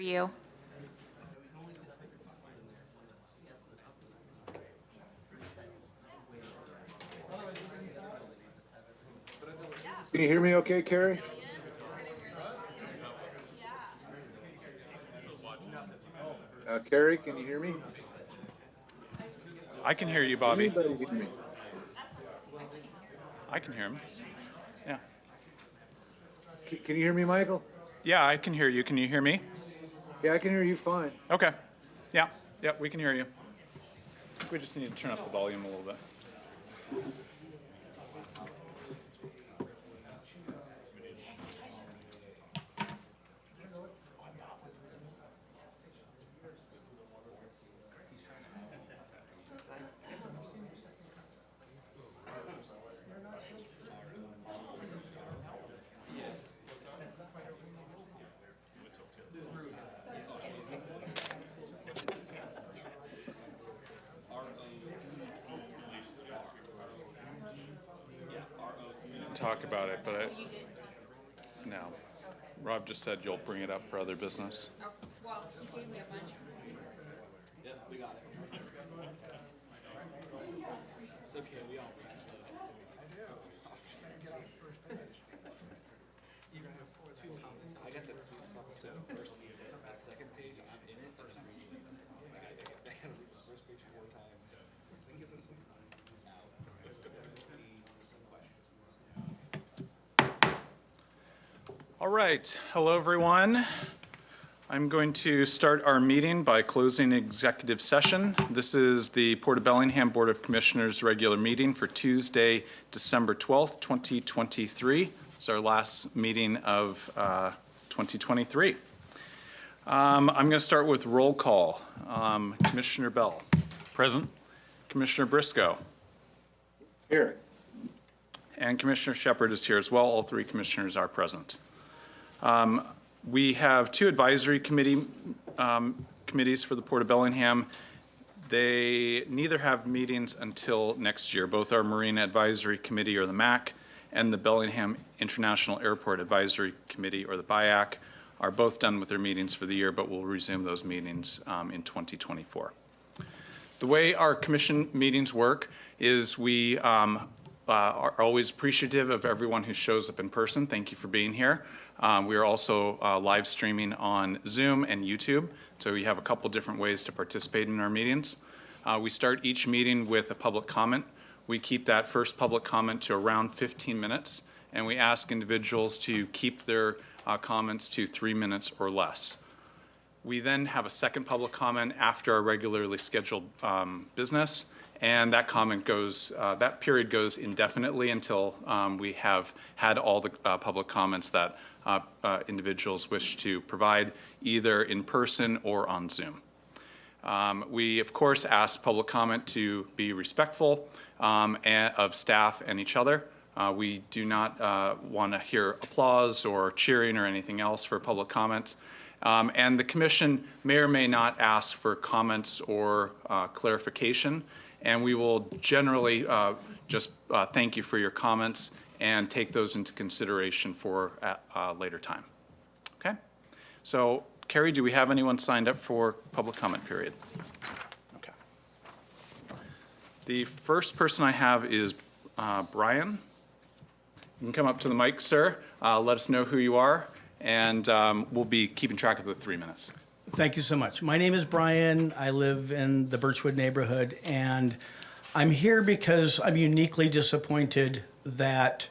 you. Can you hear me okay, Carrie? Carrie, can you hear me? I can hear you, Bobby. Anybody hear me? I can hear him. Yeah. Can you hear me, Michael? Yeah, I can hear you. Can you hear me? Yeah, I can hear you fine. Okay. Yeah. Yeah, we can hear you. We just need to turn up the volume a little bit. Talk about it, but no. Rob just said you'll bring it up for other business. Oh, well, he gave me a bunch. Yep, we got it. It's okay, we all I got that sweet spot, so first page, that second page, I'm in it, there's no sleep. I gotta read the first page 4 times. All right. Hello, everyone. I'm going to start our meeting by closing executive session. This is the Port of Bellingham Board of Commissioners regular meeting for Tuesday, December 12th, 2023. It's our last meeting of 2023. I'm going to start with roll call. Commissioner Bell. Present. Commissioner Briscoe. Here. And Commissioner Shepard is here as well. All 3 commissioners are present. We have 2 advisory committees for the Port of Bellingham. They neither have meetings until next year. Both our Marine Advisory Committee, or the MAC, and the Bellingham International Airport Advisory Committee, or the BIAC, are both done with their meetings for the year, but we'll resume those meetings in 2024. The way our commission meetings work is we are always appreciative of everyone who shows up in person. Thank you for being here. We are also live streaming on Zoom and YouTube, so we have a couple different ways to participate in our meetings. We start each meeting with a public comment. We keep that first public comment to around 15 minutes, and we ask individuals to keep their comments to 3 minutes or less. We then have a second public comment after our regularly scheduled business, and that comment goes, that period goes indefinitely until we have had all the public comments that individuals wish to provide, either in person or on Zoom. We, of course, ask public comment to be respectful of staff and each other. We do not want to hear applause or cheering or anything else for public comments. And the commission may or may not ask for comments or clarification, and we will generally just thank you for your comments and take those into consideration for a later time. Okay? So, Carrie, do we have anyone signed up for public comment period? Okay. The first person I have is Brian. You can come up to the mic, sir. Let us know who you are, and we'll be keeping track of the 3 minutes. Thank you so much. My name is Brian. I live in the Birchwood neighborhood, and I'm here because I'm uniquely disappointed that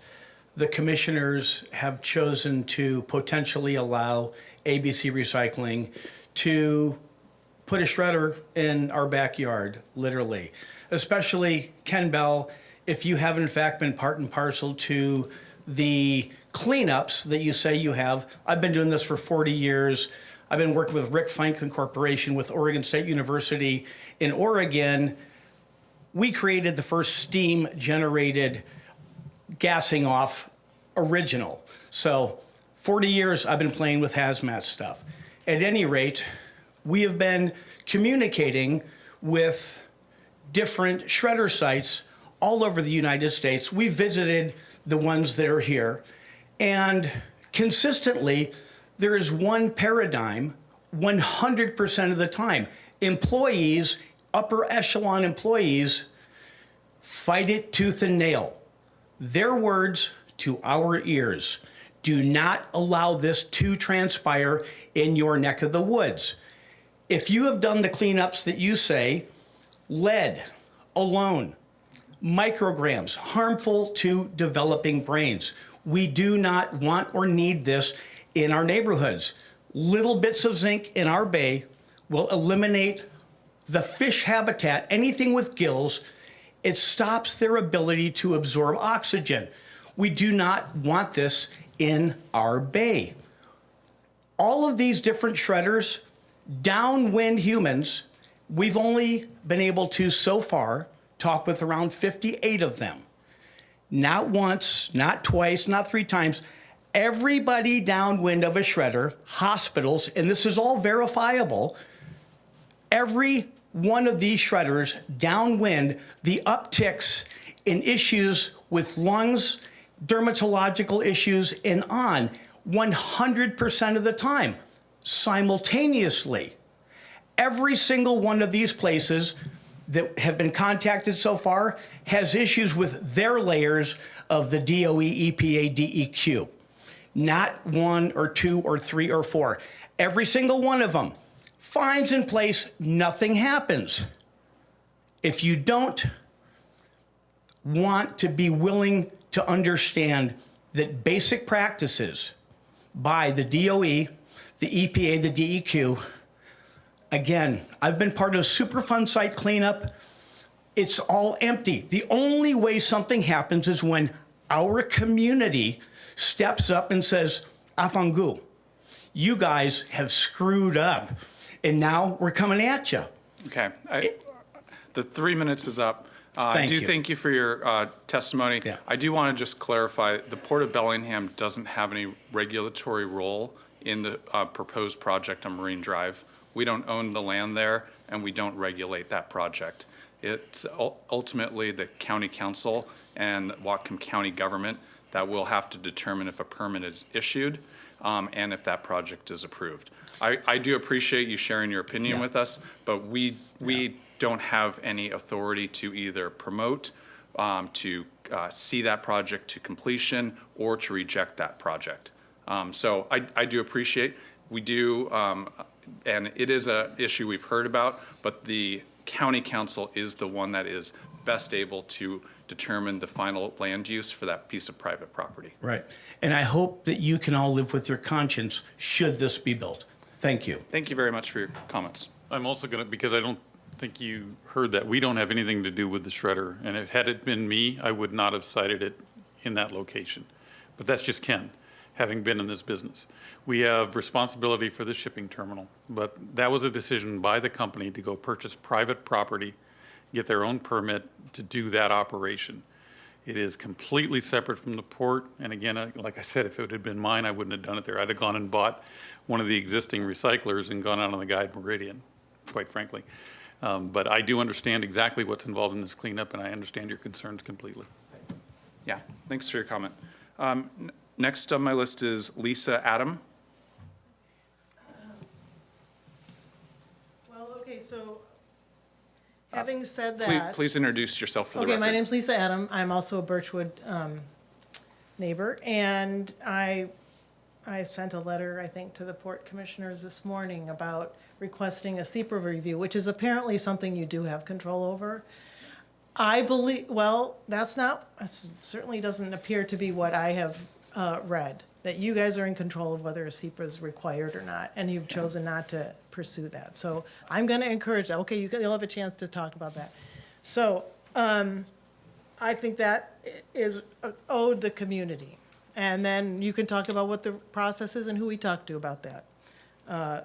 the commissioners have chosen to potentially allow ABC Recycling to put a shredder in our backyard, literally. Especially Ken Bell, if you have in fact been part and parcel to the cleanups that you say you have. I've been doing this for 40 years. I've been working with Rick Franklin Corporation with Oregon State University in Oregon. We created the first steam-generated gassing off original. So 40 years I've been playing with hazmat stuff. At any rate, we have been communicating with different shredder sites all over the United States. We visited the ones that are here, and consistently there is one paradigm, 100% of the time. Employees, upper echelon employees, fight it tooth and nail. Their words to our ears. Do not allow this to transpire in your neck of the woods. If you have done the cleanups that you say, lead alone, micrograms, harmful to developing brains. We do not want or need this in our neighborhoods. Little bits of zinc in our bay will eliminate the fish habitat, anything with gills. It stops their ability to absorb oxygen. We do not want this in our bay. All of these different shredders, downwind humans, we've only been able to so far talk with around 58 of them. Not once, not twice, not 3 times. Everybody downwind of a shredder, hospitals, and this is all verifiable, every one of these shredders downwind, the upticks in issues with lungs, dermatological issues, and on 100% of the time, simultaneously. Every single one of these places that have been contacted so far has issues with their layers of the DOE, EPA, DEQ. Not 1 or 2 or 3 or 4. Every single one of them. Fines in place, nothing happens. If you don't want to be willing to understand that basic practices by the DOE, the EPA, the DEQ, again, I've been part of Superfund site cleanup. It's all empty. The only way something happens is when our community steps up and says, Afangu, you guys have screwed up, and now we're coming at you. Okay. The 3 minutes is up. I Thank do you. thank you for your testimony. Yeah. I do want to just clarify, the Port of Bellingham doesn't have any regulatory role in the proposed project on Marine Drive. We don't own the land there, and we don't regulate that project. It's ultimately the county council and Whatcom County government that will have to determine if a permit is issued and if that project is approved. I do appreciate you sharing your opinion with us, but we don't have any authority to either promote, to see that project to completion, or to reject that project. So I do appreciate, we do, and it is an issue we've heard about, but the county council is the one that is best able to determine the final land use for that piece of private property. Right. And I hope that you can all live with your conscience should this be built. Thank you. Thank you very much for your comments. I'm also going to, because I don't think you heard that, we don't have anything to do with the shredder. And if had it been me, I would not have cited it in that location. But that's just Ken, having been in this business. We have responsibility for the shipping terminal, but that was a decision by the company to go purchase private property, get their own permit to do that operation. It is completely separate from the port. And again, like I said, if it had been mine, I wouldn't have done it there. I'd have gone and bought one of the existing recyclers and gone out on the Guide Meridian, quite frankly. But I do understand exactly what's involved in this cleanup, and I understand your concerns completely. Yeah, thanks for your comment. Next on my list is Lisa Adam. Well, okay, so having said Please, that. please introduce yourself for the record. Okay, my name's Lisa Adam. I'm also a Birchwood neighbor, and I sent a letter, I think, to the Port Commissioners this morning about requesting a SEPA review, which is apparently something you do have control over. I believe, well, that certainly doesn't appear to be what I have read, that you guys are in control of whether a SEPA is required or not, and you've chosen not to pursue that. So I'm going to encourage that. Okay, you'll have a chance to talk about that. So I think that is owed the community. And then you can talk about what the process is and who we talk to about that.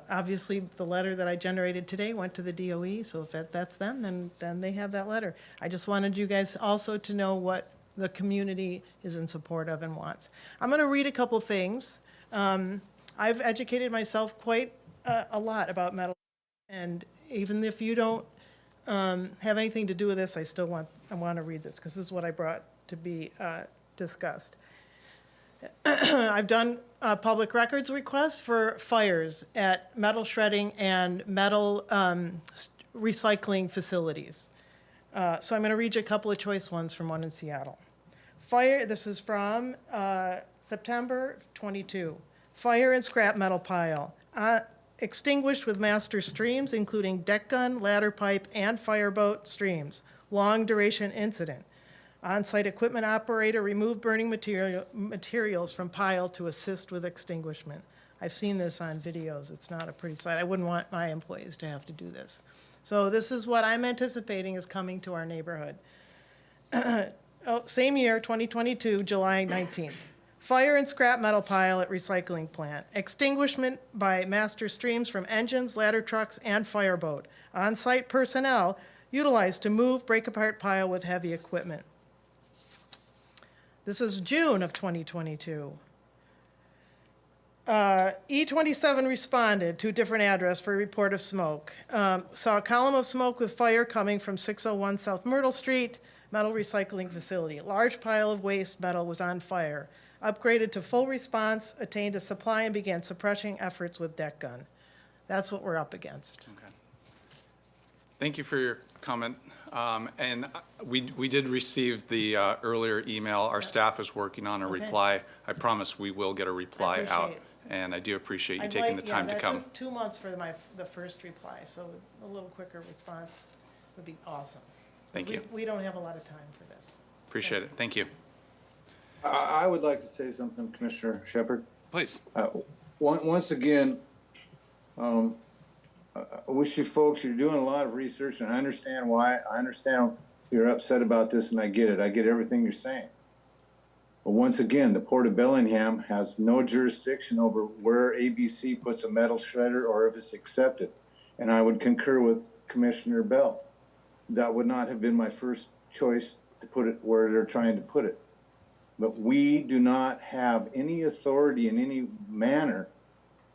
Obviously, the letter that I generated today went to the DOE, so if that's them, then they have that letter. I just wanted you guys also to know what the community is in support of and wants. I'm going to read a couple things. I've educated myself quite a lot about metal, and even if you don't have anything to do with this, I want to read this because this is what I brought to be discussed. I've done public records requests for fires at metal shredding and metal recycling facilities. So I'm going to read you a couple of choice ones from one in Seattle. Fire, this is from September 22. Fire and scrap metal pile. Extinguished with master streams, including deck gun, ladder pipe, and fireboat streams. Long duration incident. On-site equipment operator removed burning materials from pile to assist with extinguishment. I've seen this on videos. It's not a pretty sight. I wouldn't want my employees to have to do this. So this is what I'm anticipating is coming to our neighborhood. Same year, 2022, July 19th. Fire and scrap metal pile at recycling plant. Extinguishment by master streams from engines, ladder trucks, and fireboat. On-site personnel utilized to move, break apart pile with heavy equipment. This is June of 2022. E27 responded to a different address for a report of smoke. Saw a column of smoke with fire coming from 601 South Myrtle Street, metal recycling facility. A large pile of waste metal was on fire. Upgraded to full response, attained a supply, and began suppressing efforts with deck gun. That's what we're up against. Okay. Thank you for your comment. And we did receive the earlier email. Our staff is working on a reply. I promise we will get a reply out. appreciate it. And I do appreciate you I'd taking like- the time yeah, to come. That took 2 months for the first reply, so a little quicker response would be awesome. 'Cause Thank you. We don't have a lot of time for this. Appreciate it. Thank you. I would like to say something, Commissioner Shepard. Please. Once again, I wish you folks, you're doing a lot of research, and I understand why. I understand you're upset about this, and I get it. I get everything you're saying. But once again, the Port of Bellingham has no jurisdiction over where ABC puts a metal shredder or if it's accepted. And I would concur with Commissioner Bell. That would not have been my first choice to put it where they're trying to put it. But we do not have any authority in any manner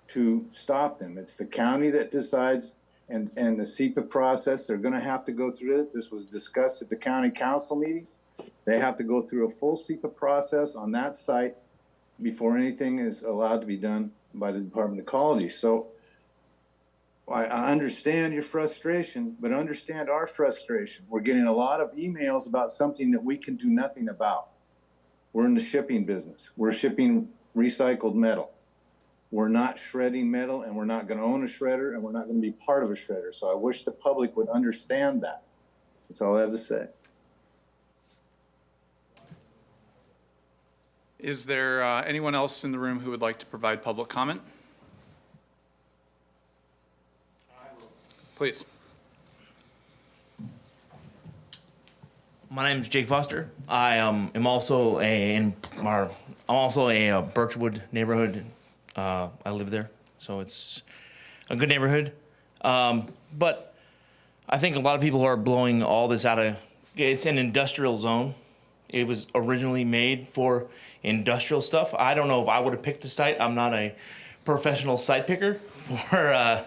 to stop them. It's the county that decides, and the SEPA process, they're gonna have to go through it. This was discussed at the county council meeting. They have to go through a full SEPA process on that site before anything is allowed to be done by the Department of Ecology. So I understand your frustration, but understand our frustration. We're getting a lot of emails about something that we can do nothing about. We're in the shipping business. We're shipping recycled metal. We're not shredding metal, and we're not gonna own a shredder, and we're not gonna be part of a shredder. So I wish the public would understand that. That's all I have to say. Is there anyone else in the room who would like to provide public comment? Please. My name is Jake Foster. I am also a Birchwood neighborhood. I live there, so it's a good neighborhood. But I think a lot of people are blowing all this out of. It's an industrial zone. It was originally made for industrial stuff. I don't know if I would have picked the site. I'm not a professional site picker for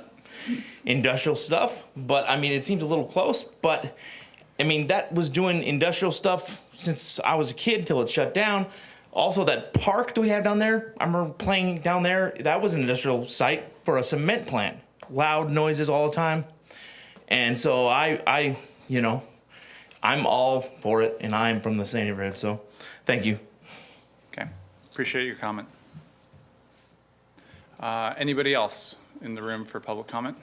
industrial stuff, but I mean, it seems a little close. But I mean, that was doing industrial stuff since I was a kid till it shut down. Also, that park that we have down there, I remember playing down there. That was an industrial site for a cement plant. Loud noises all the time. And so I'm all for it, and I'm from the same neighborhood. So thank you. Okay. Appreciate your comment. Anybody else in the room for public comment?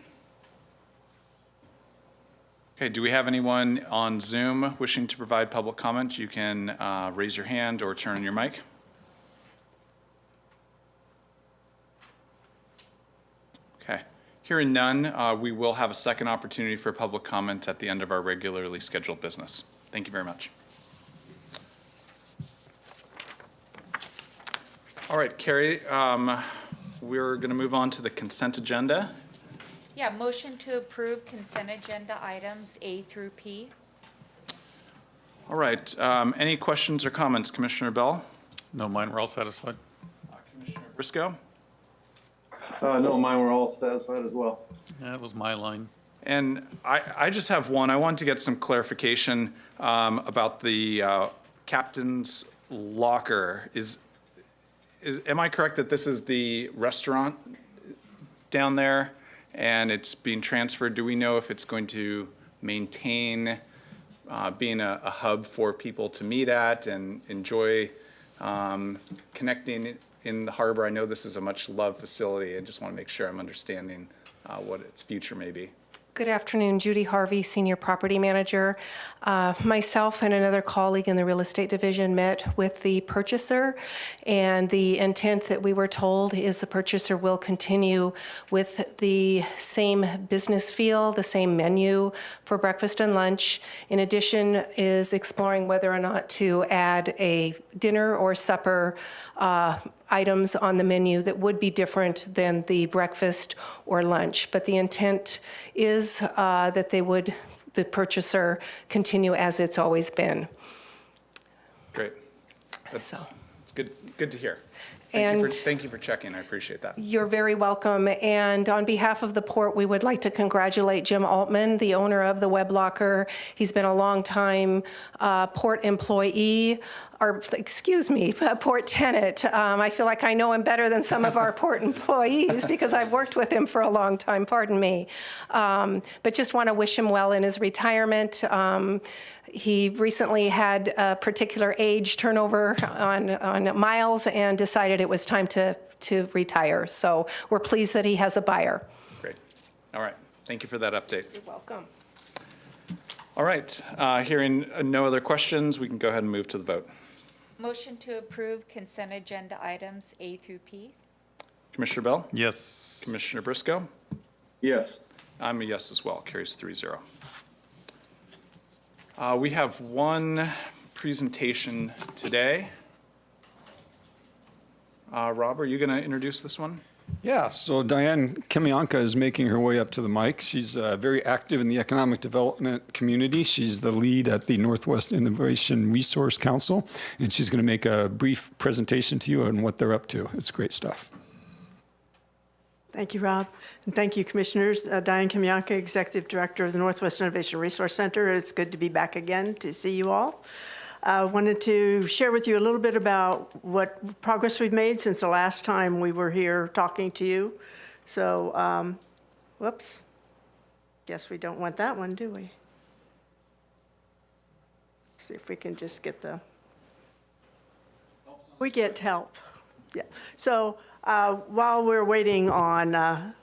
Okay, do we have anyone on Zoom wishing to provide public comment? You can raise your hand or turn on your mic. Okay, hearing none, we will have a second opportunity for public comment at the end of our regularly scheduled business. Thank you very much. All right, Carrie, we're going to move on to the consent agenda. Yeah, motion to approve consent agenda items A through P. All right, any questions or comments, Commissioner Bell? No, mine were all satisfied. Commissioner Briscoe? No, mine were all satisfied as well. That was my line. And I just have one. I want to get some clarification about the captain's locker. am I correct that this is the restaurant down there and it's being transferred? Do we know if it's going to maintain being a hub for people to meet at and enjoy connecting in the harbor? I know this is a much loved facility. I just want to make sure I'm understanding what its future may be. Good afternoon, Judy Harvey, Senior Property Manager. Myself and another colleague in the real estate division met with the purchaser, and the intent that we were told is the purchaser will continue with the same business feel, the same menu for breakfast and lunch. In addition, is exploring whether or not to add a dinner or supper items on the menu that would be different than the breakfast or lunch. But the intent is that the purchaser continue as it's always been. Great. So. It's good to hear. And Thank you for checking. I appreciate that. you're very welcome. And on behalf of the port, we would like to congratulate Jim Altman, the owner of the Web Locker. He's been a long-time port employee, or excuse me, port tenant. I feel like I know him better than some of our port employees because I've worked with him for a long time, pardon me. But just want to wish him well in his retirement. He recently had a particular age turnover on miles and decided it was time to retire. So we're pleased that he has a buyer. Great. All right. Thank you for that update. You're welcome. All right. Hearing no other questions, we can go ahead and move to the vote. Motion to approve consent agenda items A through P. Commissioner Bell? Yes. Commissioner Briscoe? Yes. I'm a yes as well. Carries 3-0. We have one presentation today. Rob, are you going to introduce this one? Yeah, so Diane Kemianka is making her way up to the mic. She's very active in the economic development community. She's the lead at the Northwest Innovation Resource Council, and she's going to make a brief presentation to you on what they're up to. It's great stuff. Thank you, Rob. And thank you, Commissioners. Diane Kemianka, Executive Director of the Northwest Innovation Resource Center. It's good to be back again to see you all. I wanted to share with you a little bit about what progress we've made since the last time we were here talking to you. So, whoops. Guess we don't want that one, do we? See if we can just get the... We get help. Yeah. So, while we're waiting on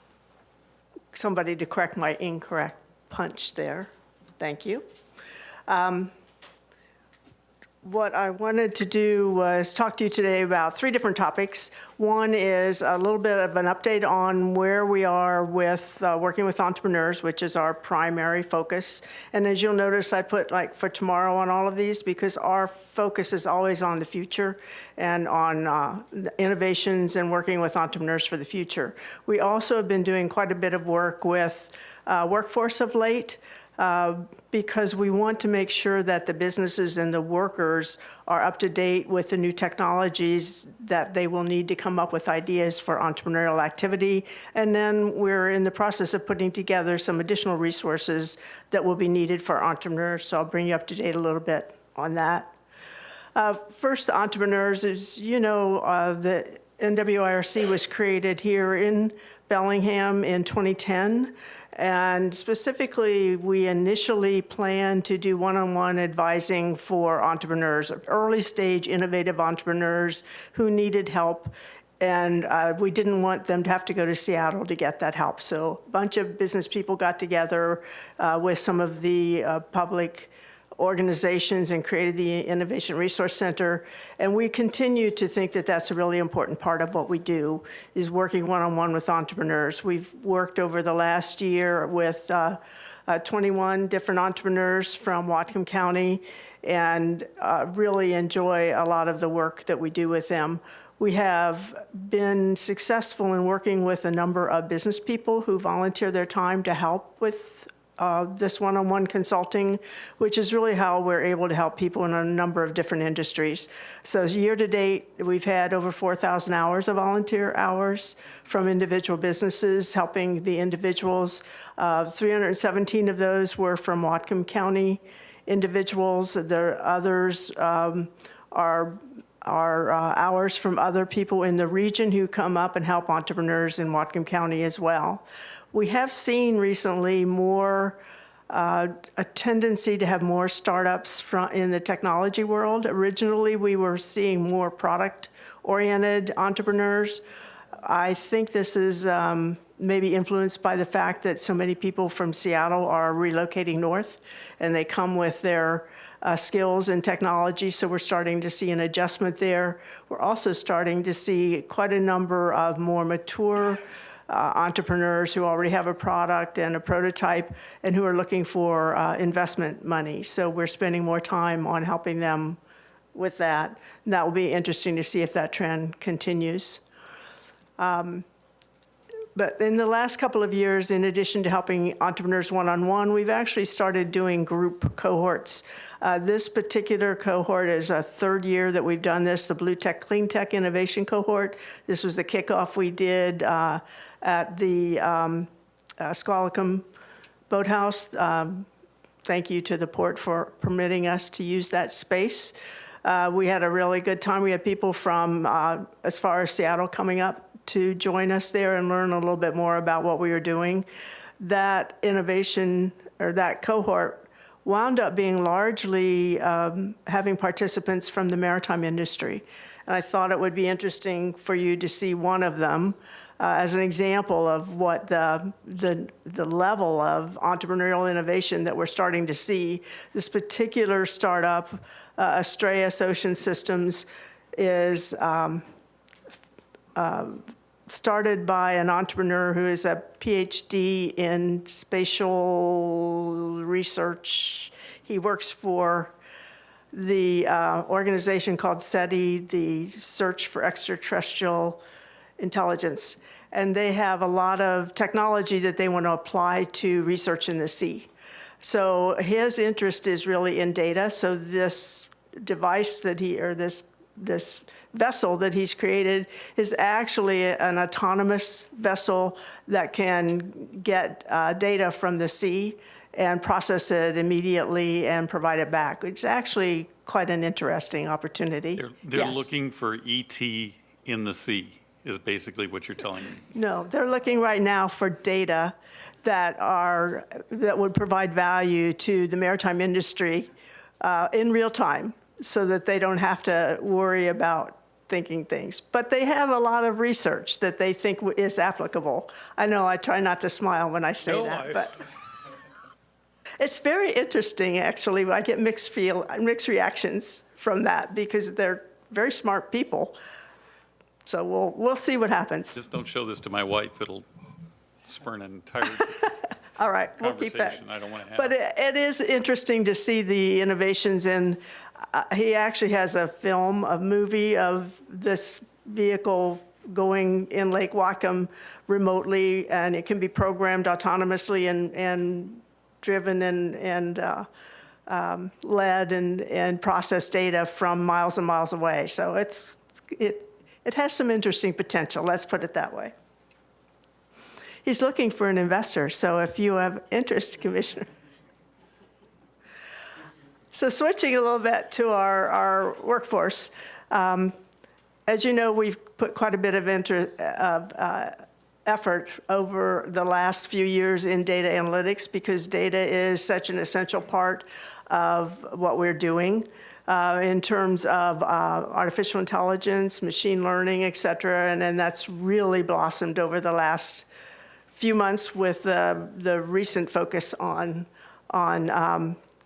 somebody to correct my incorrect punch there, thank you. What I wanted to do was talk to you today about 3 different topics. One is a little bit of an update on where we are with working with entrepreneurs, which is our primary focus. And as you'll notice, I put like for tomorrow on all of these because our focus is always on the future and on innovations and working with entrepreneurs for the future. We also have been doing quite a bit of work with workforce of late. Because we want to make sure that the businesses and the workers are up to date with the new technologies that they will need to come up with ideas for entrepreneurial activity. And then we're in the process of putting together some additional resources that will be needed for entrepreneurs. So I'll bring you up to date a little bit on that. First, the entrepreneurs, as you know, the NWIRC was created here in Bellingham in 2010. And specifically, we initially planned to do one-on-one advising for entrepreneurs, early stage innovative entrepreneurs who needed help. And we didn't want them to have to go to Seattle to get that help. So a bunch of business people got together with some of the public organizations and created the Innovation Resource Center. And we continue to think that that's a really important part of what we do, is working one-on-one with entrepreneurs. We've worked over the last year with 21 different entrepreneurs from Whatcom County and really enjoy a lot of the work that we do with them. We have been successful in working with a number of business people who volunteer their time to help with this one-on-one consulting, which is really how we're able to help people in a number of different industries. So year to date, we've had over 4,000 hours of volunteer hours from individual businesses helping the individuals. 317 of those were from Whatcom County individuals. The others are hours from other people in the region who come up and help entrepreneurs in Whatcom County as well. We have seen recently more a tendency to have more startups in the technology world. Originally, we were seeing more product-oriented entrepreneurs. I think this is maybe influenced by the fact that so many people from Seattle are relocating north, and they come with their skills in technology, so we're starting to see an adjustment there. We're also starting to see quite a number of more mature entrepreneurs who already have a product and a prototype and who are looking for investment money. So we're spending more time on helping them with that. And that will be interesting to see if that trend continues. But in the last couple of years, in addition to helping entrepreneurs one-on-one, we've actually started doing group cohorts. This particular cohort is a third year that we've done this, the Blue Tech Clean Tech Innovation Cohort. This was the kickoff we did at the Squalicum Boathouse. Thank you to the port for permitting us to use that space. We had a really good time. We had people from as far as Seattle coming up to join us there and learn a little bit more about what we were doing. That innovation, or that cohort, wound up being largely having participants from the maritime industry. And I thought it would be interesting for you to see one of them as an example of what the level of entrepreneurial innovation that we're starting to see. This particular startup, Astraeus Ocean Systems, is started by an entrepreneur who is a PhD in spatial research. He works for the organization called SETI, the Search for Extraterrestrial Intelligence. And they have a lot of technology that they want to apply to research in the sea. So his interest is really in data. So this device that this vessel that he's created is actually an autonomous vessel that can get data from the sea and process it immediately and provide it back. It's actually quite an interesting opportunity. They're Yes. looking for ET in the sea, is basically what you're telling me. No, they're looking right now for data that would provide value to the maritime industry in real time, so that they don't have to worry about thinking things. But they have a lot of research that they think is applicable. I know I try not to smile when I say that, but it's very interesting, actually. I get mixed reactions from that because they're very smart people. So we'll see what happens. Just don't show this to my wife. It'll spur an entire All right, we'll keep that. conversation I don't want to have. But it is interesting to see the innovations in, he actually has a movie of this vehicle going in Lake Whatcom remotely, and it can be programmed autonomously and driven and led and process data from miles and miles away. So it has some interesting potential, let's put it that way. He's looking for an investor, so if you have interest, Commissioner. So switching a little bit to our workforce, as you know, we've put quite a bit of effort over the last few years in data analytics because data is such an essential part of what we're doing in terms of artificial intelligence, machine learning, et cetera, and then that's really blossomed over the last few months with the recent focus on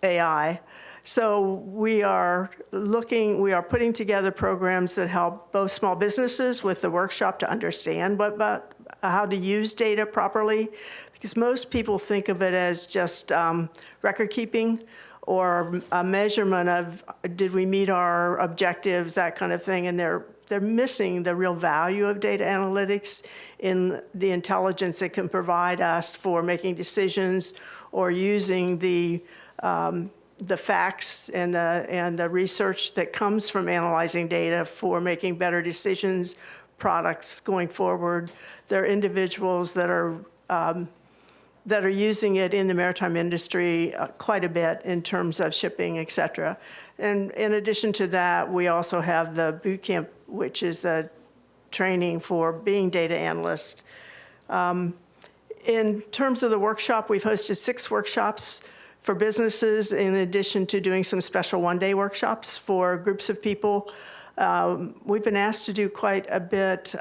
AI. So we are putting together programs that help both small businesses with the workshop to understand how to use data properly, because most people think of it as just record keeping or a measurement of did we meet our objectives, that kind of thing, and they're missing the real value of data analytics in the intelligence it can provide us for making decisions or using the facts and the research that comes from analyzing data for making better decisions, products going forward. There are individuals that are that are using it in the maritime industry quite a bit in terms of shipping, et cetera. And in addition to that, we also have the boot camp, which is the training for being data analyst. In terms of the workshop, we've hosted 6 workshops for businesses in addition to doing some special one-day workshops for groups of people. We've been asked to do quite a bit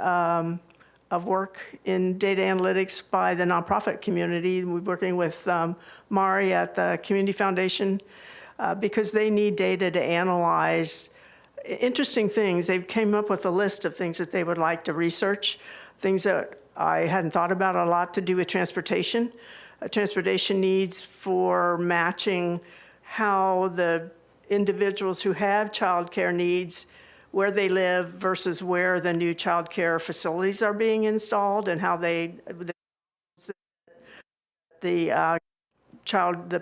of work in data analytics by the nonprofit community. We're working with Mari at the Community Foundation because they need data to analyze interesting things. They came up with a list of things that they would like to research, things that I hadn't thought about a lot to do with transportation. Transportation needs for matching how the individuals who have childcare needs, where they live versus where the new childcare facilities are being installed, and how the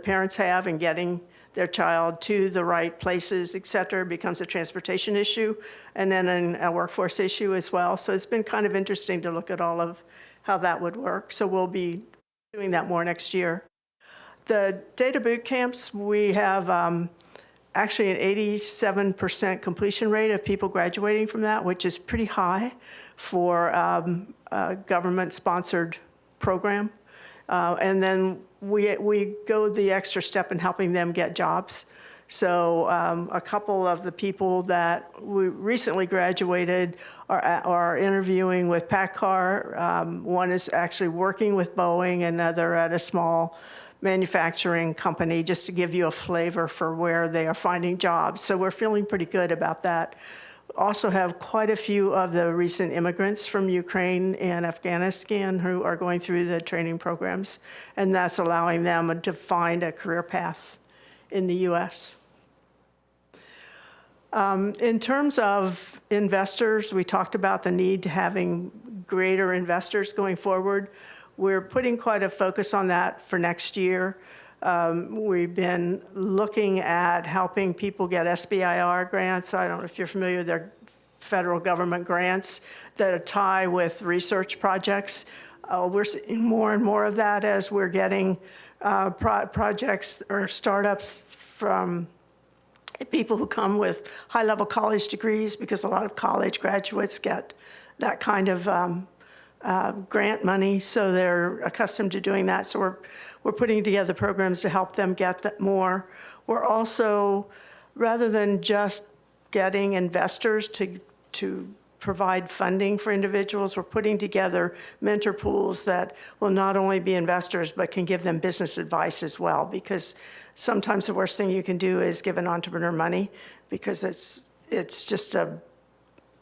parents have in getting their child to the right places, et cetera, becomes a transportation issue, and then a workforce issue as well. So it's been kind of interesting to look at all of how that would work. So we'll be doing that more next year. The data boot camps, we have actually an 87% completion rate of people graduating from that, which is pretty high for a government-sponsored program. And then we go the extra step in helping them get jobs. So a couple of the people that we recently graduated are interviewing with PACCAR. One is actually working with Boeing, another at a small manufacturing company, just to give you a flavor for where they are finding jobs. So we're feeling pretty good about that. Also have quite a few of the recent immigrants from Ukraine and Afghanistan who are going through the training programs, and that's allowing them to find a career path in the U.S. In terms of investors, we talked about the need to having greater investors going forward. We're putting quite a focus on that for next year. We've been looking at helping people get SBIR grants. I don't know if you're familiar, they're federal government grants that tie with research projects. We're seeing more and more of that as we're getting projects or startups from people who come with high-level college degrees, because a lot of college graduates get that kind of grant money, so they're accustomed to doing that. So we're putting together programs to help them get that more. We're also, rather than just getting investors to provide funding for individuals, we're putting together mentor pools that will not only be investors, but can give them business advice as well, because sometimes the worst thing you can do is give an entrepreneur money, because it's just a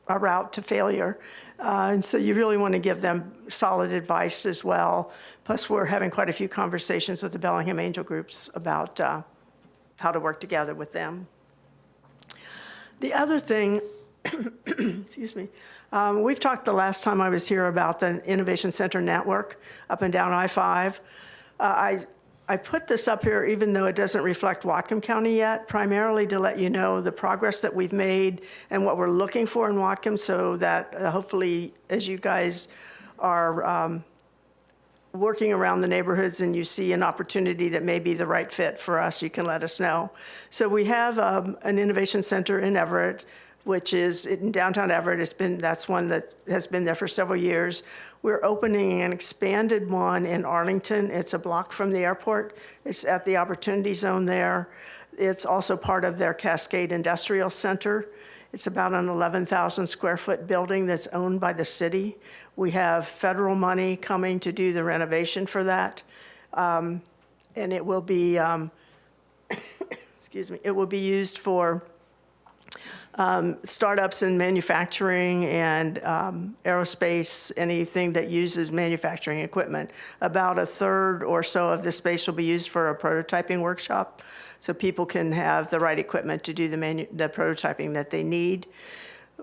route to failure. And so you really want to give them solid advice as well. Plus, we're having quite a few conversations with the Bellingham Angel Groups about how to work together with them. The other thing, excuse me, we've talked the last time I was here about the Innovation Center network up and down I-5. I put this up here even though it doesn't reflect Whatcom County yet, primarily to let you know the progress that we've made and what we're looking for in Whatcom, so that hopefully as you guys are working around the neighborhoods and you see an opportunity that may be the right fit for us, you can let us know. So we have an innovation center in Everett, which is in downtown Everett. That's one that has been there for several years. We're opening an expanded one in Arlington. It's a block from the airport. It's at the Opportunity Zone there. It's also part of their Cascade Industrial Center. It's about an 11,000 square foot building that's owned by the city. We have federal money coming to do the renovation for that. And it will be, excuse me, it will be used for startups in manufacturing and aerospace, anything that uses manufacturing equipment. About a third or so of the space will be used for a prototyping workshop, so people can have the right equipment to do the prototyping that they need.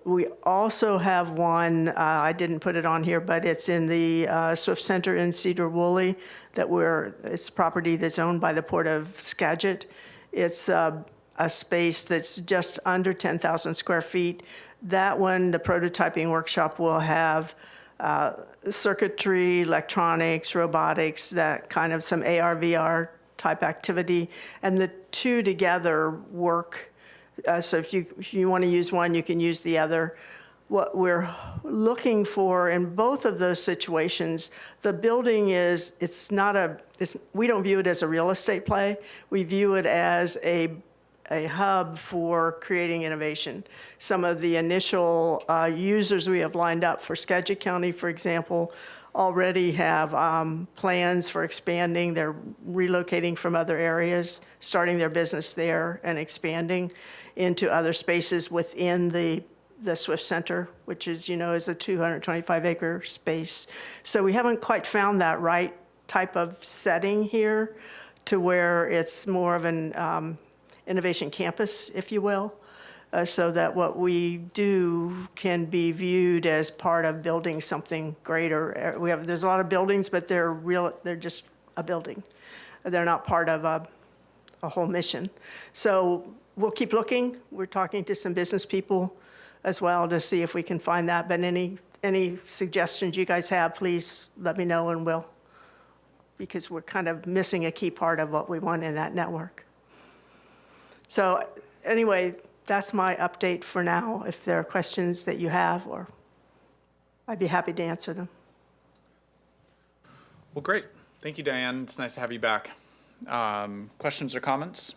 We also have one, I didn't put it on here, but it's in the Swift Center in Cedar Woolley, it's property that's owned by the Port of Skagit. It's a space that's just under 10,000 square feet. That one, the prototyping workshop will have circuitry, electronics, robotics, that kind of some AR, VR type activity. And the two together work. So if you want to use one, you can use the other. What we're looking for in both of those situations, the building is, we don't view it as a real estate play. We view it as a hub for creating innovation. Some of the initial users we have lined up for Skagit County, for example, already have plans for expanding. They're relocating from other areas, starting their business there and expanding into other spaces within the Swift Center, which is, is a 225-acre space. So we haven't quite found that right type of setting here to where it's more of an innovation campus, if you will, so that what we do can be viewed as part of building something greater. There's a lot of buildings, but they're just a building. They're not part of a whole mission. So we'll keep looking. We're talking to some business people as well to see if we can find that. But any suggestions you guys have, please let me know, and because we're kind of missing a key part of what we want in that network. So anyway, that's my update for now. If there are questions that you have, I'd be happy to answer them. Well, great. Thank you, Diane. It's nice to have you back. Questions or comments?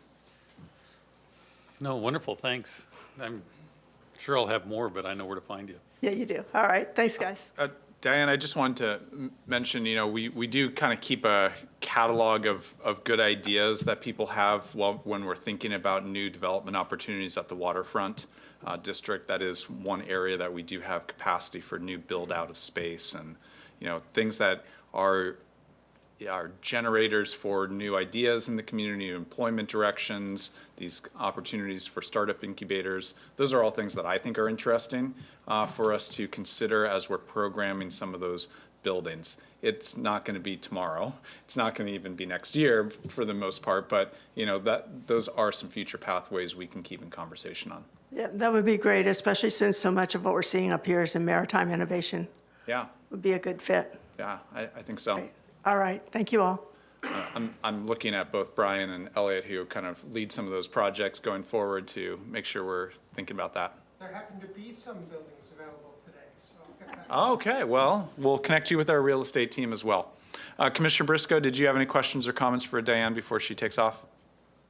No, wonderful, thanks. I'm sure I'll have more, but I know where to find you. Yeah, you do. All right. Thanks, guys. Diane, I just wanted to mention, we do kind of keep a catalog of good ideas that people have when we're thinking about new development opportunities at the waterfront district. That is one area that we do have capacity for new build out of space, and things that are generators for new ideas in the community, new employment directions, these opportunities for startup incubators. Those are all things that I think are interesting for us to consider as we're programming some of those buildings. It's not going to be tomorrow. It's not going to even be next year for the most part, but those are some future pathways we can keep in conversation on. Yeah, that would be great, especially since so much of what we're seeing up here is in maritime innovation. Yeah. Would be a good fit. Yeah, I think so. Great. All right. Thank you all. I'm looking at both Brian and Elliot, who kind of lead some of those projects going forward, to make sure we're thinking about that. There happen to be some buildings available today, so I'll get that. Okay, well, we'll connect you with our real estate team as well. Commissioner Briscoe, did you have any questions or comments for Diane before she takes off?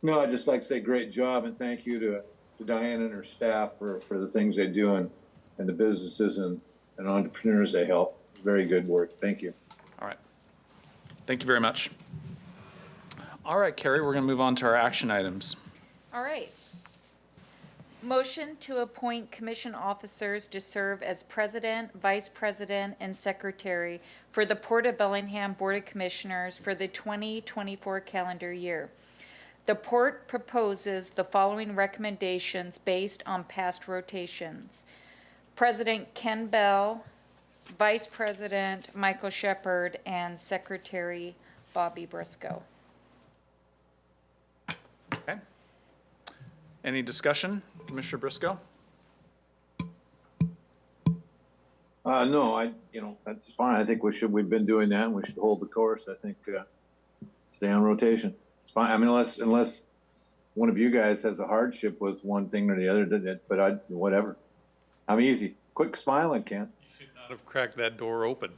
No, I'd just like to say great job, and thank you to Diane and her staff for the things they do, and the businesses and entrepreneurs they help. Very good work. Thank you. All right. Thank you very much. All right, Carrie, we're going to move on to our action items. All right. Motion to appoint commission officers to serve as president, vice president, and secretary for the Port of Bellingham Board of Commissioners for the 2024 calendar year. The Port proposes the following recommendations based on past rotations. President Ken Bell, Vice President Michael Shepard, and Secretary Bobby Briscoe. Okay. Any discussion, Commissioner Briscoe? No, that's fine. I think we've been doing that, and we should hold the course. I think, stay on rotation. It's fine. I mean, unless one of you guys has a hardship with one thing or the other, but whatever. I'm easy. Quick smiling, Ken. You should not have cracked that door open.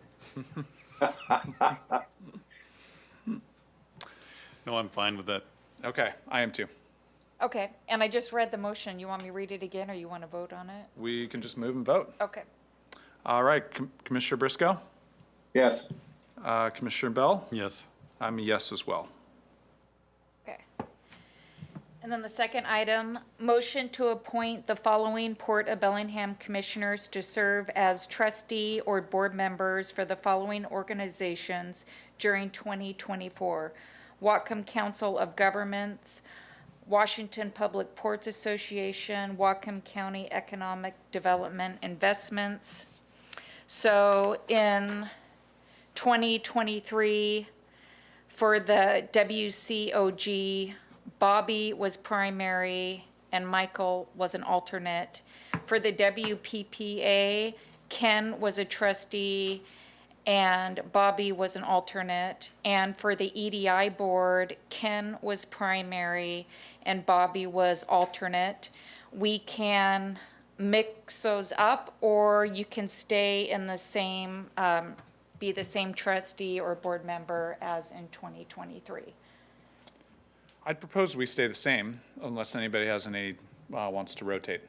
No, I'm fine with that. Okay, I am too. Okay, and I just read the motion. You want me to read it again, or you want to vote on it? We can just move and vote. Okay. All right, Commissioner Briscoe? Yes. Commissioner Bell? Yes. I'm a yes as well. Okay. And then the second item, motion to appoint the following Port of Bellingham commissioners to serve as trustee or board members for the following organizations during 2024. Whatcom Council of Governments, Washington Public Ports Association, Whatcom County Economic Development Investments. So in 2023, for the WCOG, Bobby was primary and Michael was an alternate. For the WPPA, Ken was a trustee, and Bobby was an alternate. And for the EDI board, Ken was primary and Bobby was alternate. We can mix those up, or you can stay in the same, be the same trustee or board member as in 2023. I'd propose we stay the same unless anybody has any, wants to rotate.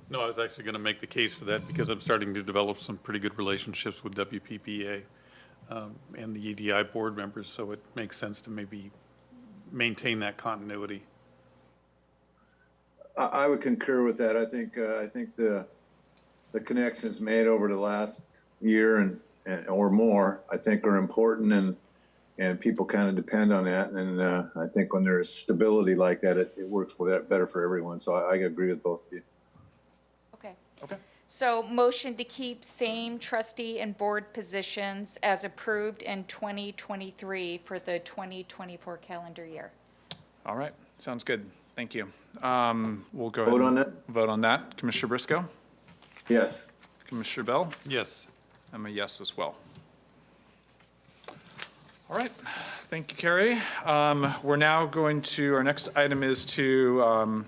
No, I was actually going to make the case for that because I'm starting to develop some pretty good relationships with WPPA and the EDI board members, so it makes sense to maybe maintain that continuity. I would concur with that. I think the connections made over the last year and or more, I think are important, and people kind of depend on that. And I think when there's stability like that, it works better for everyone. So I agree with both of you. Okay. Okay. So motion to keep same trustee and board positions as approved in 2023 for the 2024 calendar year. All right, sounds good. Thank you. We'll go ahead Vote on and that? vote on that. Commissioner Briscoe? Yes. Commissioner Bell? Yes. I'm a yes as well. All right, thank you, Carrie. We're now going to, our next item is to,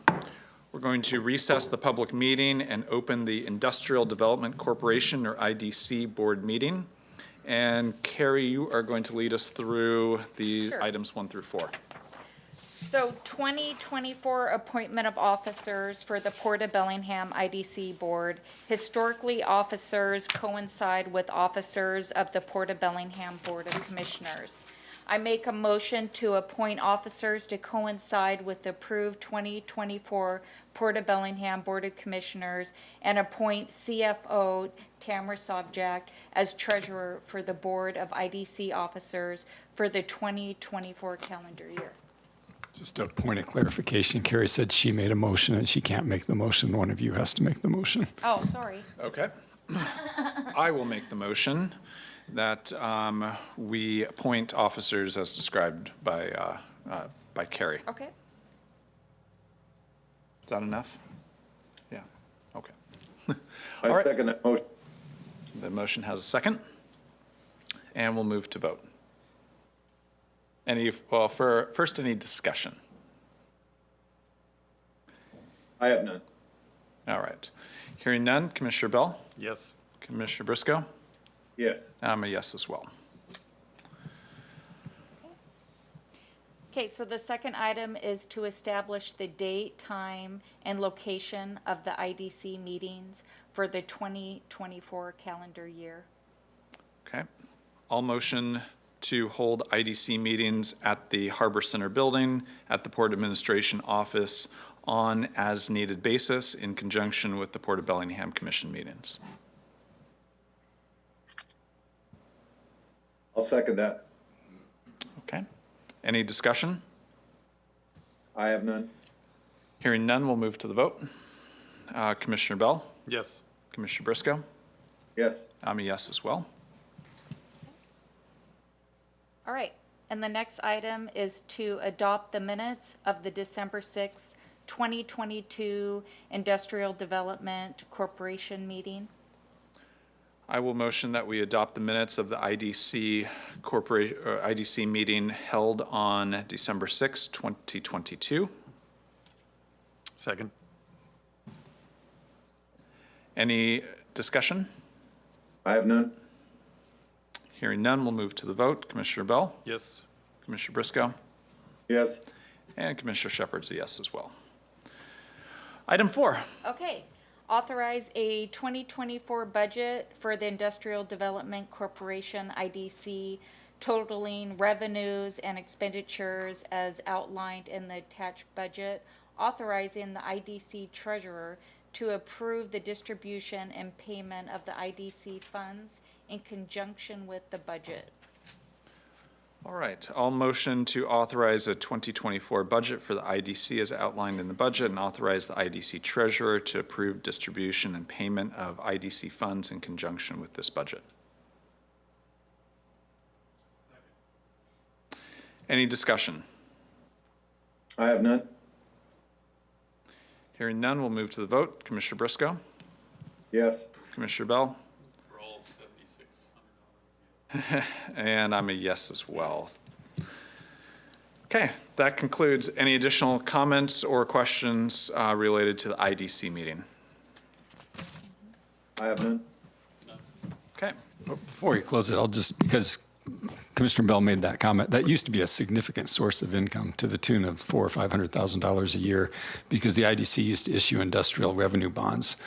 we're going to recess the public meeting and open the Industrial Development Corporation, or IDC, board meeting. And Carrie, you are going to lead us through the Sure. items 1 through 4. So 2024 appointment of officers for the Port of Bellingham IDC Board. Historically, officers coincide with officers of the Port of Bellingham Board of Commissioners. I make a motion to appoint officers to coincide with the approved 2024 Port of Bellingham Board of Commissioners and appoint CFO Tamara Sobjak as treasurer for the Board of IDC officers for the 2024 calendar year. Just a point of clarification. Carrie said she made a motion and she can't make the motion. One of you has to make the motion. Oh, sorry. Okay. I will make the motion that we appoint officers as described by Carrie. Okay. Is that enough? Yeah, okay. I All right. second that motion. The motion has a second, and we'll move to vote. First, any discussion? I have none. All right. Hearing none, Commissioner Bell? Yes. Commissioner Briscoe? Yes. I'm a yes as well. Okay, so the second item is to establish the date, time, and location of the IDC meetings for the 2024 calendar year. Okay. All motion to hold IDC meetings at the Harbor Center building, at the Port Administration Office, on as-needed basis in conjunction with the Port of Bellingham Commission meetings. I'll second that. Okay. Any discussion? I have none. Hearing none, we'll move to the vote. Commissioner Bell? Yes. Commissioner Briscoe? Yes. I'm a yes as well. All right, and the next item is to adopt the minutes of the December 6, 2022 Industrial Development Corporation meeting. I will motion that we adopt the minutes of the IDC Corporation, or IDC meeting held on December 6, 2022. Second. Any discussion? I have none. Hearing none, we'll move to the vote. Commissioner Bell? Yes. Commissioner Briscoe? Yes. And Commissioner Shepard's a yes as well. Item 4. Okay, authorize a 2024 budget for the Industrial Development Corporation, IDC, totaling revenues and expenditures as outlined in the attached budget, authorizing the IDC treasurer to approve the distribution and payment of the IDC funds in conjunction with the budget. All right, I'll motion to authorize a 2024 budget for the IDC as outlined in the budget and authorize the IDC treasurer to approve distribution and payment of IDC funds in conjunction with this budget. Any discussion? I have none. Hearing none, we'll move to the vote. Commissioner Briscoe? Yes. Commissioner Bell? For all $7,600. And I'm a yes as well. Okay, that concludes any additional comments or questions related to the IDC meeting. I have none. Okay, Before you close it, I'll just, because Commissioner Bell made that comment, that used to be a significant source of income to the tune of $400,000 or $500,000 a year because the IDC used to issue industrial revenue bonds.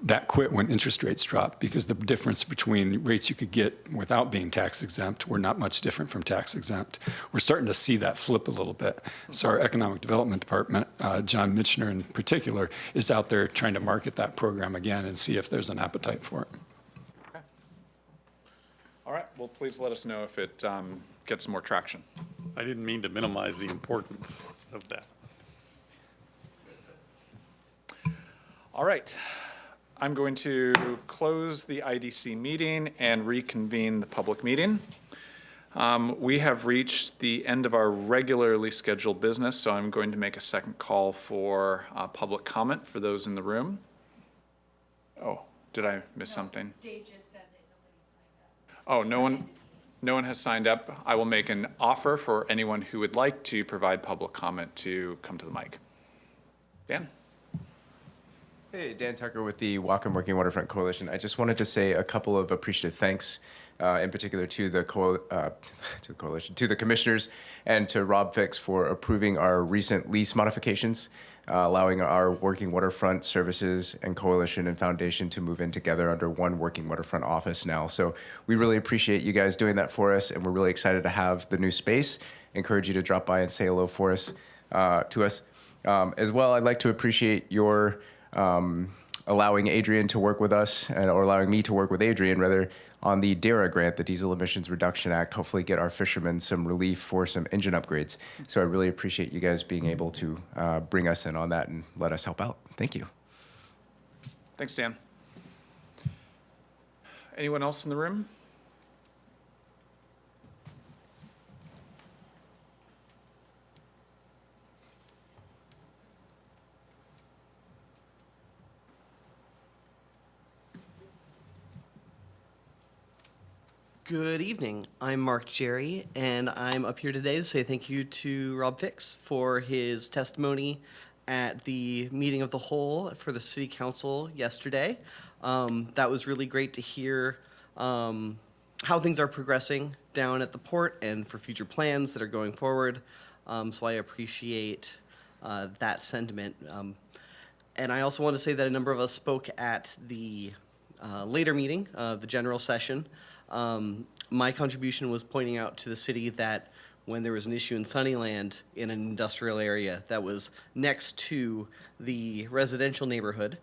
That quit when interest rates dropped because the difference between rates you could get without being tax exempt were not much different from tax exempt. We're starting to see that flip a little bit. So our Economic Development Department, John Mitchner in particular, is out there trying to market that program again and see if there's an appetite for it. all right, well, please let us know if it gets more traction. I didn't mean to minimize the importance of that. All right, I'm going to close the IDC meeting and reconvene the public meeting. We have reached the end of our regularly scheduled business, so I'm going to make a second call for public comment for those in the room. Oh, did I miss something? Dave just said that nobody signed up. Oh, no one has signed up. I will make an offer for anyone who would like to provide public comment to come to the mic. Dan? Hey, Dan Tucker with the Whatcom Working Waterfront Coalition. I just wanted to say a couple of appreciative thanks, in particular to the coalition, to the commissioners, and to Rob Fix for approving our recent lease modifications, allowing our Working Waterfront Services and Coalition and Foundation to move in together under one Working Waterfront office now. So we really appreciate you guys doing that for us, and we're really excited to have the new space. Encourage you to drop by and say hello for us, to us. As well, I'd like to appreciate your allowing Adrian to work with us, or allowing me to work with Adrian, rather, on the DARA grant, the Diesel Emissions Reduction Act, hopefully get our fishermen some relief for some engine upgrades. So I really appreciate you guys being able to bring us in on that and let us help out. Thank you. Thanks, Dan. Anyone else in the room? Good evening. I'm Mark Jerry, and I'm up here today to say thank you to Rob Fix for his testimony at the meeting of the whole for the City Council yesterday. That was really great to hear how things are progressing down at the port and for future plans that are going forward. So I appreciate that sentiment. And I also want to say that a number of us spoke at the later meeting, the general session. My contribution was pointing out to the city that when there was an issue in Sunnyland in an industrial area that was next to the residential neighborhood,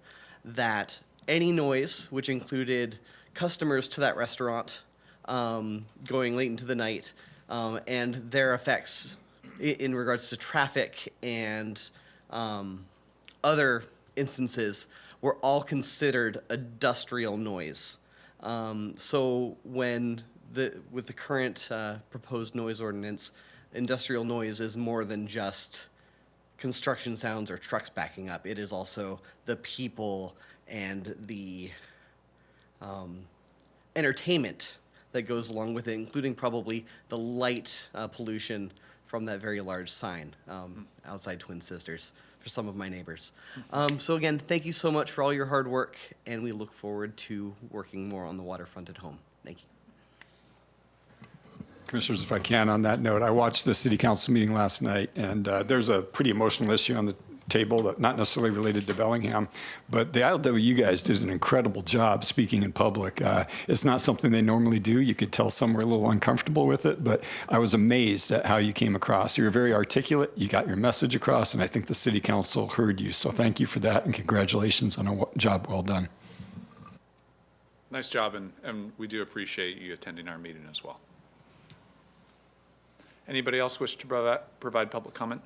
that any noise, which included customers to that restaurant going late into the night, and their effects in regards to traffic and other instances, were all considered industrial noise. So when with the current proposed noise ordinance, industrial noise is more than just construction sounds or trucks backing up. It is also the people and the entertainment that goes along with it, including probably the light pollution from that very large sign outside Twin Sisters for some of my neighbors. So again, thank you so much for all your hard work, and we look forward to working more on the waterfront at home. Thank you. Commissioners, if I can, on that note, I watched the city council meeting last night, and there's a pretty emotional issue on the table that not necessarily related to Bellingham, but the ILW guys did an incredible job speaking in public. It's not something they normally do. You could tell some were a little uncomfortable with it, but I was amazed at how you came across. You were very articulate. You got your message across, and I think the city council heard you. So thank you for that, and congratulations on a job well done. Nice job, and we do appreciate you attending our meeting as well. Anybody else wish to provide public comment?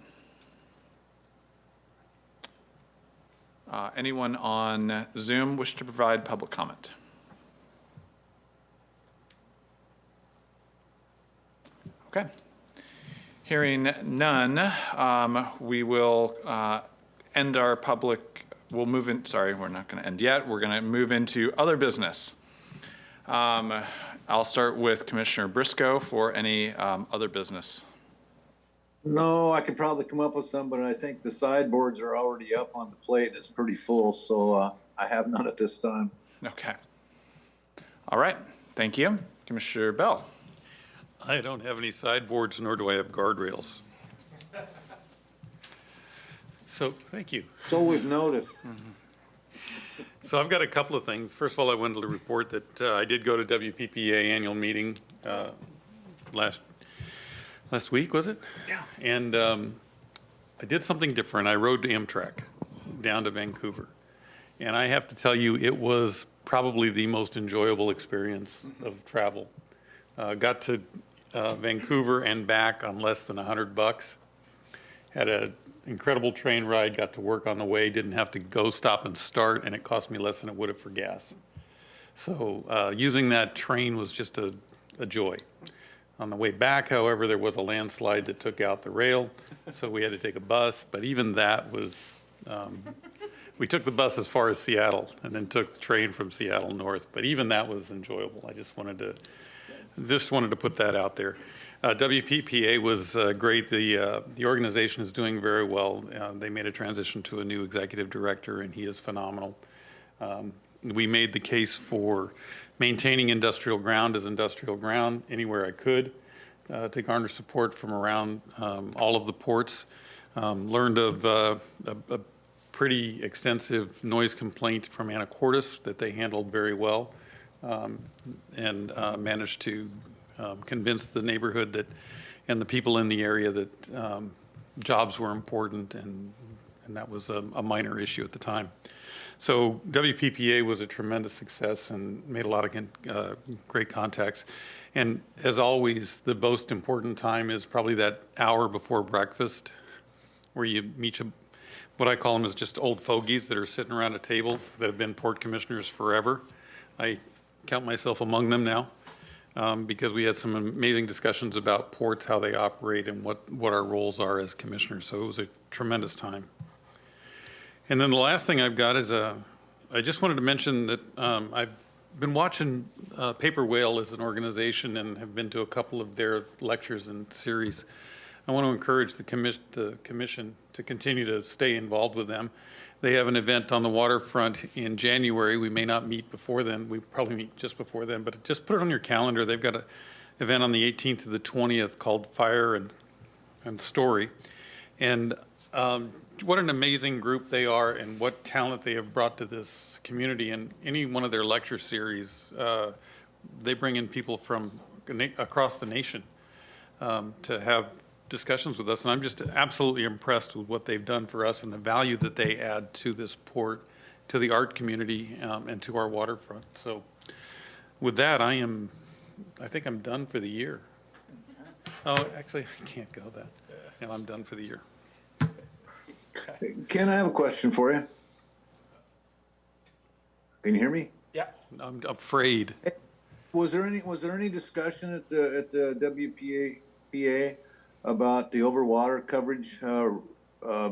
Anyone on Zoom wish to provide public comment? Okay. Hearing none, we will end our public we'll move in, sorry, we're not going to end yet. We're going to move into other business. I'll start with Commissioner Briscoe for any other business. No, I could probably come up with some, but I think the sideboards are already up on the plate. It's pretty full, so I have none at this time. Okay. All right, thank you. Commissioner Bell. I don't have any sideboards, nor do I have guardrails. So, thank you. So we've noticed. So I've got a couple of things. First of all, I wanted to report that I did go to WPPA annual meeting last week, was it? Yeah. And I did something different. I rode Amtrak down to Vancouver. And I have to tell you, it was probably the most enjoyable experience of travel. Got to Vancouver and back on less than $100. Had an incredible train ride, got to work on the way, didn't have to go stop and start, and it cost me less than it would have for gas. So using that train was just a joy. On the way back, however, there was a landslide that took out the rail, so we had to take a bus, but even that was, we took the bus as far as Seattle and then took the train from Seattle north, but even that was enjoyable. I just wanted to put that out there. WPPA was great. The organization is doing very well. They made a transition to a new executive director, and he is phenomenal. We made the case for maintaining industrial ground as industrial ground anywhere I could to garner support from around all of the ports. Learned of a pretty extensive noise complaint from Anacortes that they handled very well, and managed to convince the neighborhood that, and the people in the area that jobs were important, and that was a minor issue at the time. So WPPA was a tremendous success and made a lot of great contacts. And as always, the most important time is probably that hour before breakfast, where you meet what I call them is just old fogies that are sitting around a table that have been port commissioners forever. I count myself among them now. Because we had some amazing discussions about ports, how they operate, and what our roles are as commissioners. So it was a tremendous time. And then the last thing I've got is I just wanted to mention that I've been watching Paper Whale as an organization and have been to a couple of their lectures and series. I want to encourage the commission to continue to stay involved with them. They have an event on the waterfront in January. We may not meet before then. We probably meet just before then, but just put it on your calendar. They've got an event on the 18th to the 20th called Fire and Story. And what an amazing group they are and what talent they have brought to this community. And any one of their lecture series, they bring in people from across the nation to have discussions with us, and I'm just absolutely impressed with what they've done for us and the value that they add to this port, to the art community, and to our waterfront. So with that, I think I'm done for the year. Oh, actually, I can't go that. No, I'm done for the year. Ken, I have a question for you. Can you hear me? Yeah. I'm afraid. Was there any discussion at the WPA about the overwater coverage,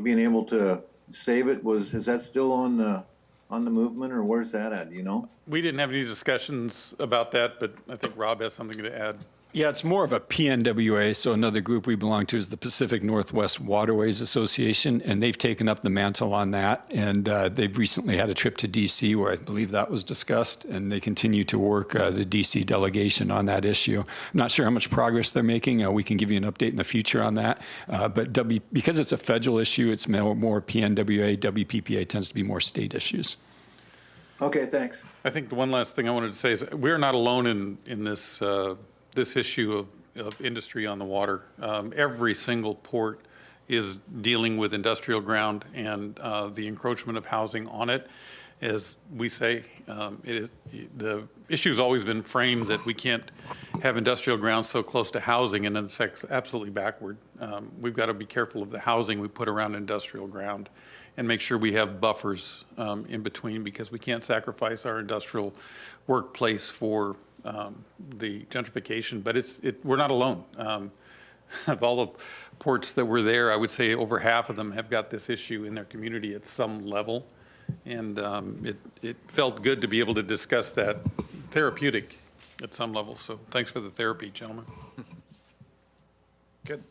being able to save it? Is that still on the movement, or where's that at, you know? We didn't have any discussions about that, but I think Rob has something to add. Yeah, it's more of a PNWA. So another group we belong to is the Pacific Northwest Waterways Association, and they've taken up the mantle on that. And they've recently had a trip to D.C. where I believe that was discussed, and they continue to work the D.C. delegation on that issue. I'm not sure how much progress they're making. We can give you an update in the future on that. But because it's a federal issue, it's more PNWA. WPPA tends to be more state issues. Okay, thanks. I think the one last thing I wanted to say is we're not alone in this this issue of industry on the water. Every single port is dealing with industrial ground and the encroachment of housing on it. As we say, the issue's always been framed that we can't have industrial ground so close to housing, and it's absolutely backward. We've got to be careful of the housing we put around industrial ground and make sure we have buffers in between, because we can't sacrifice our industrial workplace for the gentrification. But we're not alone. Of all the ports that were there, I would say over half of them have got this issue in their community at some level. And it felt good to be able to discuss that, therapeutic at some level. So thanks for the therapy, gentlemen. Good.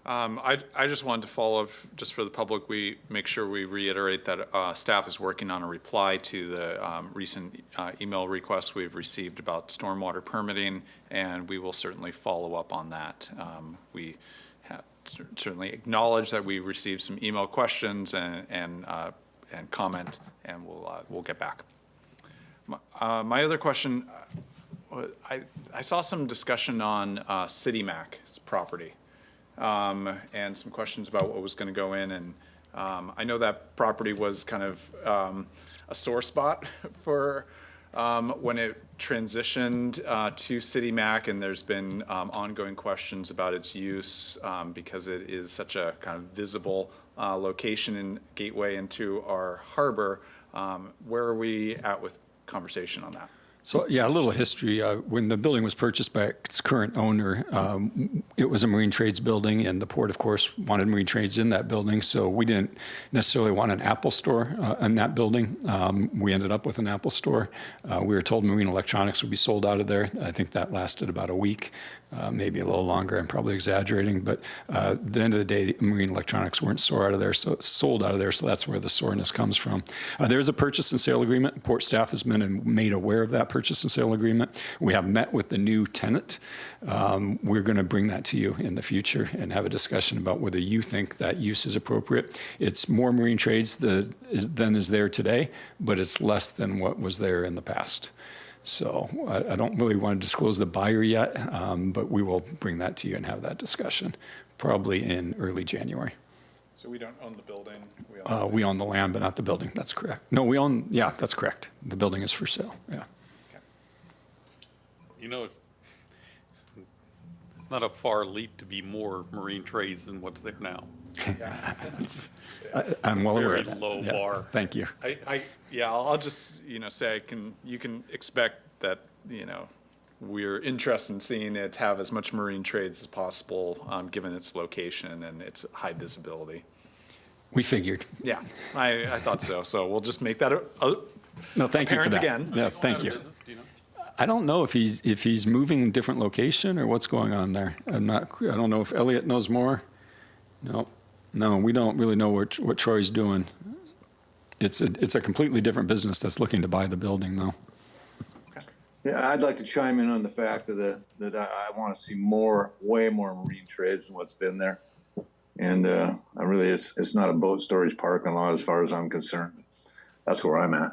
I just wanted to follow up, just for the public, we make sure we reiterate that staff is working on a reply to the recent email requests we've received about stormwater permitting, and we will certainly follow up on that. We have certainly acknowledge that we received some email questions and comment, and we'll get back. My other question, I saw some discussion on CityMac's property. And some questions about what was going to go in. And I know that property was kind of a sore spot for when it transitioned to CityMac, and there's been ongoing questions about its use because it is such a kind of visible location and gateway into our harbor. Where are we at with conversation on that? So, yeah, a little history. When the building was purchased by its current owner, it was a marine trades building, and the port, of course, wanted marine trades in that building. So we didn't necessarily want an Apple store in that building. We ended up with an Apple store. We were told marine electronics would be sold out of there. I think that lasted about a week, maybe a little longer. I'm probably exaggerating. But at the end of the day, marine electronics weren't sold out of there, so that's where the soreness comes from. There is a purchase and sale agreement. Port staff has been made aware of that purchase and sale agreement. We have met with the new tenant. We're going to bring that to you in the future and have a discussion about whether you think that use is appropriate. It's more marine trades than is there today, but it's less than what was there in the past. So I don't really want to disclose the buyer yet, but we will bring that to you and have that discussion probably in early January. So we don't own the building? We own the land, but not the building. That's correct. No, that's correct. The building is for sale, yeah. You know, it's not a far leap to be more marine trades than what's there now. I'm well aware of that. Very low Yeah, bar. Thank you. I'll just, say you can expect that, we're interested in seeing it have as much marine trades as possible, given its location and its high visibility. We figured. Yeah, I thought so. So we'll just make that No, thank you for apparent that. again. Yeah, thank you. Business, do you know? I don't know if he's moving different location or what's going on there. I don't know if Elliot knows more. No, we don't really know what Troy's doing. It's a completely different business that's looking to buy the building, though. Yeah, I'd like to chime in on the fact that I want to see way more marine trades than what's been there. And it's not a boat storage parking lot as far as I'm concerned. That's where I'm at.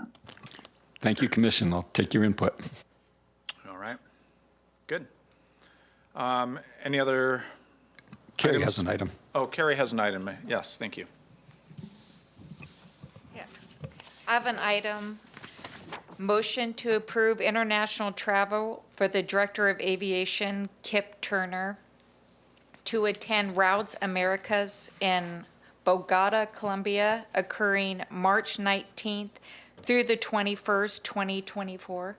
Thank you, Commission. I'll take your input. All right. Good. Any other? Carrie items? has an item. Oh, Carrie has an item. Yes, thank you. Yeah. I have an item. Motion to approve international travel for the Director of Aviation, Kip Turner, to attend Routes Americas in Bogota, Colombia, occurring March 19th through the 21st, 2024.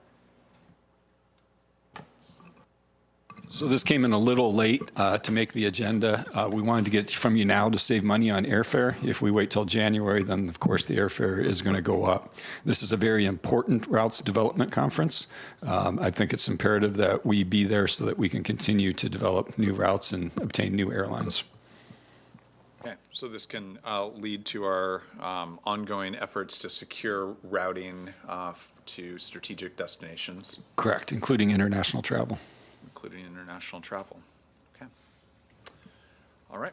So this came in a little late to make the agenda. We wanted to get from you now to save money on airfare. If we wait till January, then of course the airfare is going to go up. This is a very important routes development conference. I think it's imperative that we be there so that we can continue to develop new routes and obtain new airlines. Okay, so this can lead to our ongoing efforts to secure routing to strategic destinations, Correct, including international travel. including international travel. Okay. All right.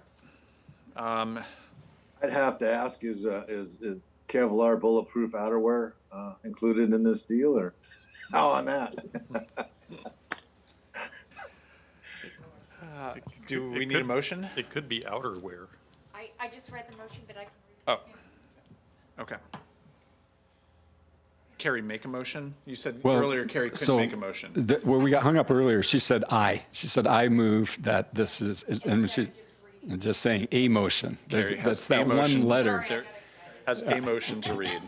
I'd have to ask, is Kevlar bulletproof outerwear included in this deal, or how on that? Do we need a motion? It could be outerwear. I just read the motion, but I can read it. Oh, okay. Carrie, make a motion? You said Well, earlier Carrie couldn't make a motion. Where we got hung up earlier, she said I. She said I move that this is, and she, just saying a motion. Carrie has That's that a motion. one letter. There has a motion to read.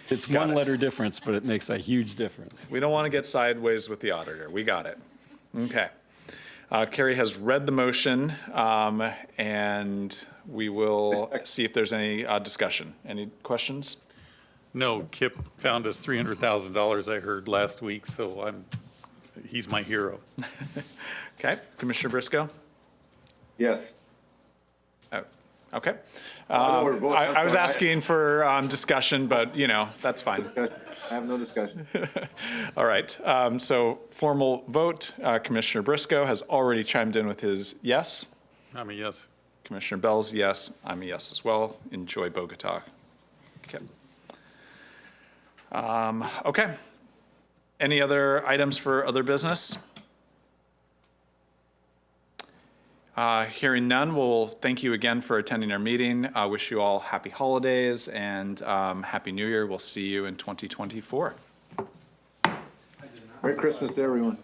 It's Got one it. letter difference, but it makes a huge difference. We don't want to get sideways with the auditor. We got it. Okay. Carrie has read the motion, and we will see if there's any discussion. Any questions? No, Kip found us $300,000, I heard last week, so he's my hero. Okay, Commissioner Briscoe? Yes. Oh, okay. no, we're voting. I'm I was sorry. asking for discussion, but, that's fine. I have no discussion. All right, so formal vote. Commissioner Briscoe has already chimed in with his yes. I'm a yes. Commissioner Bell's yes. I'm a yes as well. Enjoy Bogota. Okay. Okay. Any other items for other business? Hearing none, we'll thank you again for attending our meeting. Wish you all happy holidays and Happy New Year. We'll see you in 2024. Merry Christmas to everyone.